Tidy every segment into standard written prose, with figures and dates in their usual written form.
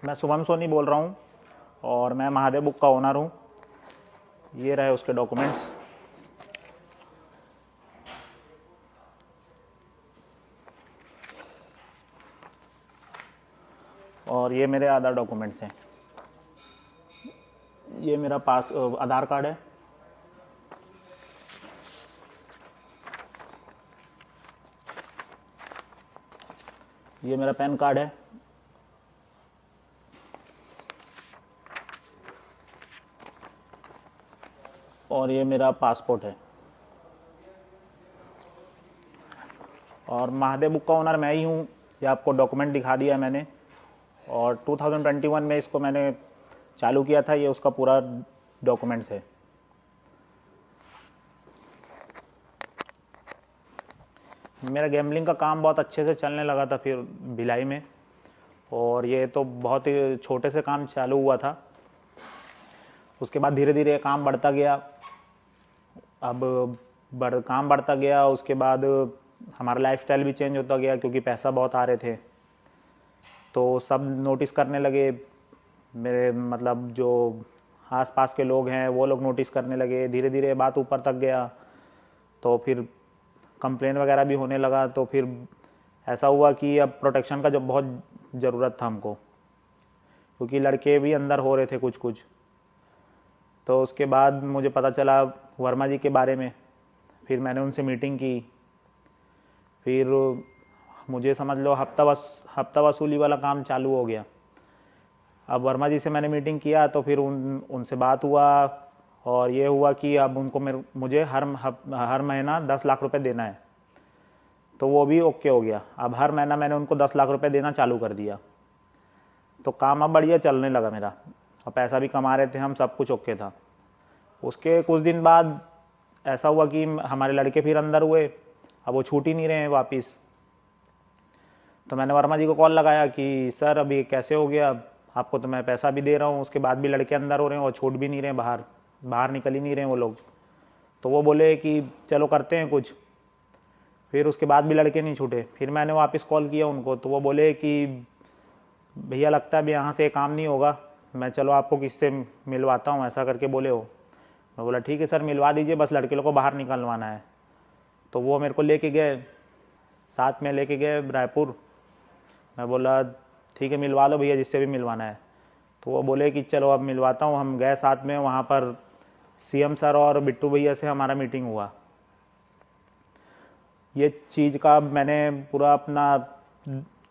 मैं शुभम सोनी बोल रहा हूँ और मैं महादेव बुक का ओनर हूँ। ये रहे उसके डॉक्यूमेंट्स। और ये मेरे आधार डॉक्यूमेंट्स हैं। ये मेरा आधार कार्ड है। ये मेरा पैन कार्ड है। और ये मेरा पासपोर्ट है। और महादेव बुक का ओनर मैं ही हूँ। ये आपको डॉक्यूमेंट दिखा दिया मैंने। और 2021 में इसको मैंने चालू किया था। ये उसका पूरा डॉक्यूमेंट्स है। मेरा गैम्बलिंग का काम बहुत अच्छे से चलने लगा था फिर भिलाई में। और ये तो बहुत ही छोटे से काम चालू हुआ था। उसके बाद धीरे धीरे काम बढ़ता गया। अब काम बढ़ता गया। उसके बाद हमारा लाइफस्टाइल भी चेंज होता गया क्योंकि पैसा बहुत आ रहे थे। तो सब नोटिस करने लगे। मेरे मतलब जो आसपास के लोग हैं वो लोग नोटिस करने लगे। धीरे धीरे बात ऊपर तक गया। तो फिर कंप्लेन वगैरह भी होने लगा। तो फिर ऐसा हुआ कि अब प्रोटेक्शन का जब बहुत ज़रूरत था हमको, क्योंकि लड़के भी अंदर हो रहे थे कुछ कुछ। तो उसके बाद मुझे पता चला वर्मा जी के बारे में। फिर मैंने उनसे मीटिंग की। फिर मुझे समझ लो हफ्ता वसूली वाला काम चालू हो गया। अब वर्मा जी से मैंने मीटिंग किया तो फिर उनसे बात हुआ। और ये हुआ कि अब उनको मुझे हर महीना 10 लाख रुपए देना है। तो वो भी ओके हो गया। अब हर महीना मैंने उनको 10 लाख रुपए देना चालू कर दिया। तो काम अब बढ़िया चलने लगा मेरा। और पैसा भी कमा रहे थे हम, सब कुछ ओके था। उसके कुछ दिन बाद ऐसा हुआ कि हमारे लड़के फिर अंदर हुए। अब वो छूट ही नहीं रहे हैं वापस। तो मैंने वर्मा जी को कॉल लगाया कि सर अभी कैसे हो गया, आपको तो मैं पैसा भी दे रहा हूँ, उसके बाद भी लड़के अंदर हो रहे हैं और छूट भी नहीं रहे, बाहर निकल ही नहीं रहे वो लोग। तो वो बोले कि चलो करते हैं कुछ। फिर उसके बाद भी लड़के नहीं छूटे। फिर मैंने वापस कॉल किया उनको। तो वो बोले कि भैया लगता है अभी यहाँ से काम नहीं होगा, मैं चलो आपको किससे मिलवाता हूँ, ऐसा करके बोले हो। मैं बोला ठीक है सर मिलवा दीजिए, बस लड़के लोग को बाहर निकलवाना है। तो वो मेरे को लेके गए, साथ में लेके गए रायपुर। मैं बोला ठीक है मिलवा लो भैया जिससे भी मिलवाना है। तो वो बोले कि चलो अब मिलवाता हूँ। हम गए साथ में। वहाँ पर सीएम सर और बिट्टू भैया से हमारा मीटिंग हुआ। ये चीज़ का मैंने पूरा अपना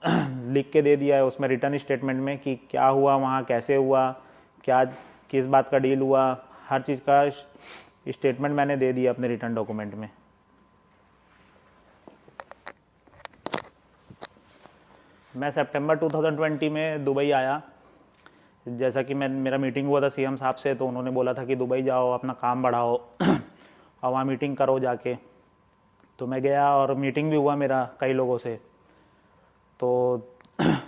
लिख के दे दिया है उसमें रिटर्न स्टेटमेंट में कि क्या हुआ वहाँ, कैसे हुआ, क्या किस बात का डील हुआ, हर चीज़ का स्टेटमेंट मैंने दे दिया अपने रिटर्न डॉक्यूमेंट में। मैं सितंबर 2020 में दुबई आया। जैसा कि मेरा मीटिंग हुआ था सीएम साहब से, तो उन्होंने बोला था कि दुबई जाओ, अपना काम बढ़ाओ और वहाँ मीटिंग करो जाके। तो मैं गया और मीटिंग भी हुआ मेरा कई लोगों से। तो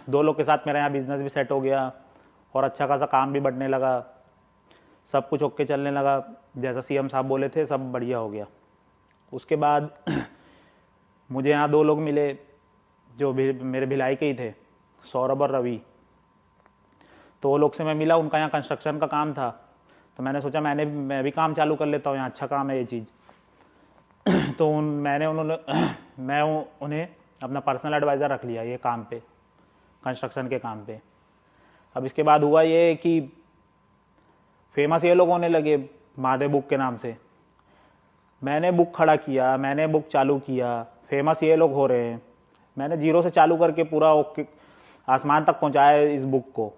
2 लोग के साथ मेरा यहाँ बिजनेस भी सेट हो गया और अच्छा खासा काम भी बढ़ने लगा। सब कुछ ओके चलने लगा। जैसा सीएम साहब बोले थे सब बढ़िया हो गया। उसके बाद मुझे यहाँ 2 लोग मिले जो भी मेरे भिलाई के ही थे, सौरभ और रवि। तो वो लोग से मैं मिला, उनका यहाँ कंस्ट्रक्शन का काम था। तो मैंने सोचा मैं भी काम चालू कर लेता हूँ, यहाँ अच्छा काम है ये चीज़। तो मैं उन्हें अपना पर्सनल एडवाइज़र रख लिया ये काम पे, कंस्ट्रक्शन के काम पे। अब इसके बाद हुआ ये कि फेमस ये लोग होने लगे महादेव बुक के नाम से। मैंने बुक खड़ा किया, मैंने बुक चालू किया, फेमस ये लोग हो रहे हैं। मैंने जीरो से चालू करके पूरा ओके आसमान तक पहुंचाया इस बुक को,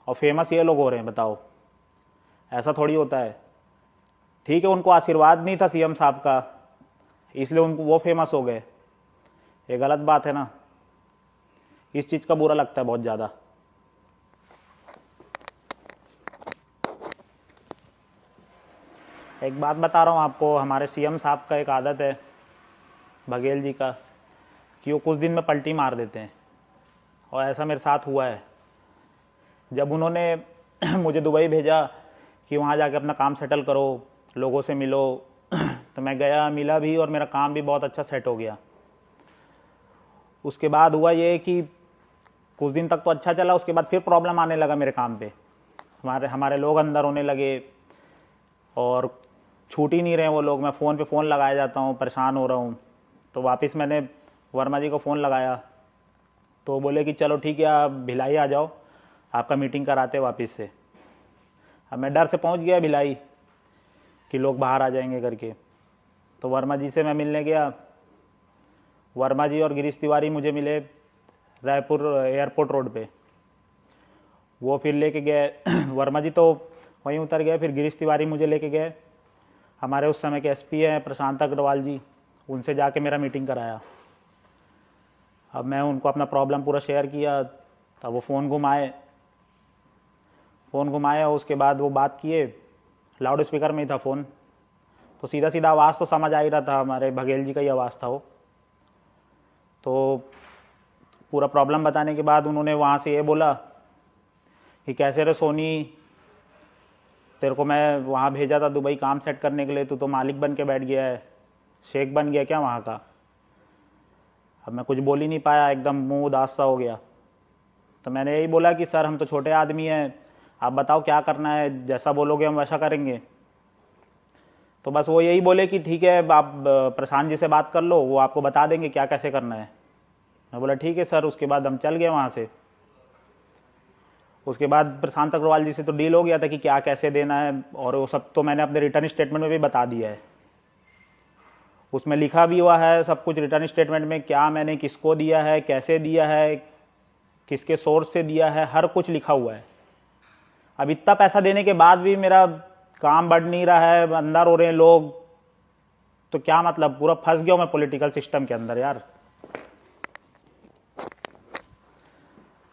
और फेमस ये लोग हो रहे हैं। बताओ ऐसा थोड़ी होता है। ठीक है उनको आशीर्वाद नहीं था सीएम साहब का, इसलिए उनको वो फेमस हो गए। ये गलत बात है ना। इस चीज़ का बुरा लगता है बहुत ज़्यादा। एक बात बता रहा हूँ आपको, हमारे सीएम साहब का एक आदत है, बघेल जी का, कि वो कुछ दिन में पलटी मार देते हैं। और ऐसा मेरे साथ हुआ है। जब उन्होंने मुझे दुबई भेजा कि वहाँ जाके अपना काम सेटल करो, लोगों से मिलो, तो मैं गया, मिला भी और मेरा काम भी बहुत अच्छा सेट हो गया। उसके बाद हुआ ये कि कुछ दिन तक तो अच्छा चला, उसके बाद फिर प्रॉब्लम आने लगा मेरे काम पे। हमारे लोग अंदर होने लगे और छूट ही नहीं रहे वो लोग। मैं फ़ोन पे फ़ोन लगाया जाता हूँ, परेशान हो रहा हूँ। तो वापस मैंने वर्मा जी को फ़ोन लगाया, तो बोले कि चलो ठीक है, आप भिलाई आ जाओ, आपका मीटिंग कराते वापस से। अब मैं डर से पहुँच गया भिलाई कि लोग बाहर आ जाएंगे करके। तो वर्मा जी से मैं मिलने गया। वर्मा जी और गिरीश तिवारी मुझे मिले रायपुर एयरपोर्ट रोड पे। वो फिर लेके गए वर्मा जी तो वहीं उतर गए, फिर गिरीश तिवारी मुझे लेके गए हमारे उस समय के एसपी हैं प्रशांत अग्रवाल जी, उनसे जाके मेरा मीटिंग कराया। अब मैं उनको अपना प्रॉब्लम पूरा शेयर किया, तब वो फ़ोन घुमाए और उसके बाद वो बात किए। लाउड स्पीकर में ही था फ़ोन, तो सीधा सीधा आवाज़ तो समझ आ ही रहा था, हमारे बघेल जी का ही आवाज़ था वो। तो पूरा प्रॉब्लम बताने के बाद उन्होंने वहाँ से ये बोला कि कैसे रे सोनी, तेरे को मैं वहाँ भेजा था दुबई काम सेट करने के लिए, तू तो मालिक बन के बैठ गया है, शेख बन गया क्या वहाँ का। अब मैं कुछ बोल ही नहीं पाया, एकदम मुंह उदास सा हो गया। तो मैंने यही बोला कि सर हम तो छोटे आदमी हैं, आप बताओ क्या करना है, जैसा बोलोगे हम वैसा करेंगे। तो बस वो यही बोले कि ठीक है, आप प्रशांत जी से बात कर लो, वो आपको बता देंगे क्या कैसे करना है। मैं बोला ठीक है सर। उसके बाद हम चल गए वहाँ से। उसके बाद प्रशांत अग्रवाल जी से तो डील हो गया था कि क्या कैसे देना है, और वो सब तो मैंने अपने रिटर्न स्टेटमेंट में भी बता दिया है। उसमें लिखा भी हुआ है सब कुछ रिटर्न स्टेटमेंट में, क्या मैंने किसको दिया है, कैसे दिया है, किसके सोर्स से दिया है, हर कुछ लिखा हुआ है। अब इतना पैसा देने के बाद भी मेरा काम बढ़ नहीं रहा है, अंदर हो रहे हैं लोग, तो क्या मतलब, पूरा फंस गया हूं मैं पॉलिटिकल सिस्टम के अंदर यार।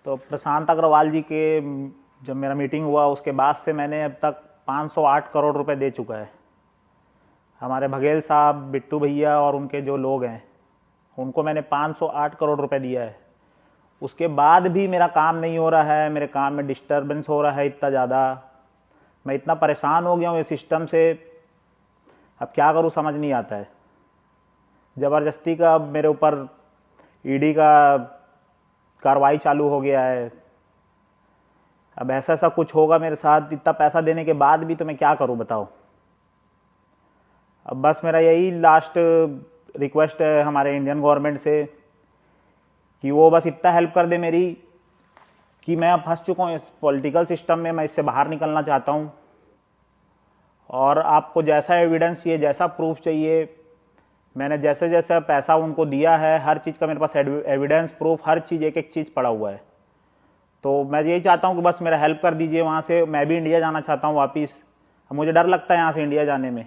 तो प्रशांत अग्रवाल जी के जब मेरा मीटिंग हुआ उसके बाद से मैंने अब तक 508 करोड़ रुपए दे चुका है। हमारे बघेल साहब, बिट्टू भैया और उनके जो लोग हैं उनको मैंने 508 करोड़ रुपए दिया है। उसके बाद भी मेरा काम नहीं हो रहा है, मेरे काम में डिस्टर्बेंस हो रहा है इतना ज़्यादा। मैं इतना परेशान हो गया हूँ इस सिस्टम से, अब क्या करूँ समझ नहीं आता है। ज़बरदस्ती का अब मेरे ऊपर ईडी का कार्रवाई चालू हो गया है। अब ऐसा ऐसा कुछ होगा मेरे साथ, इतना पैसा देने के बाद भी, तो मैं क्या करूँ बताओ। अब बस मेरा यही लास्ट रिक्वेस्ट है हमारे इंडियन गवर्नमेंट से कि वो बस इतना हेल्प कर दे मेरी, कि मैं अब फंस चुका हूँ इस पॉलिटिकल सिस्टम में, मैं इससे बाहर निकलना चाहता हूँ। और आपको जैसा एविडेंस चाहिए, जैसा प्रूफ चाहिए, मैंने जैसे जैसा पैसा उनको दिया है, हर चीज़ का मेरे पास एविडेंस, प्रूफ, हर चीज़, एक एक चीज़ पड़ा हुआ है। तो मैं यही चाहता हूँ कि बस मेरा हेल्प कर दीजिए वहाँ से। मैं भी इंडिया जाना चाहता हूँ वापस। मुझे डर लगता है यहाँ से इंडिया जाने में।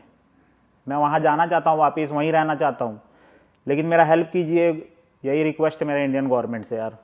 मैं वहाँ जाना चाहता हूँ वापस, वहीं रहना चाहता हूँ, लेकिन मेरा हेल्प कीजिए। यही रिक्वेस्ट है मेरे इंडियन गवर्नमेंट से यार।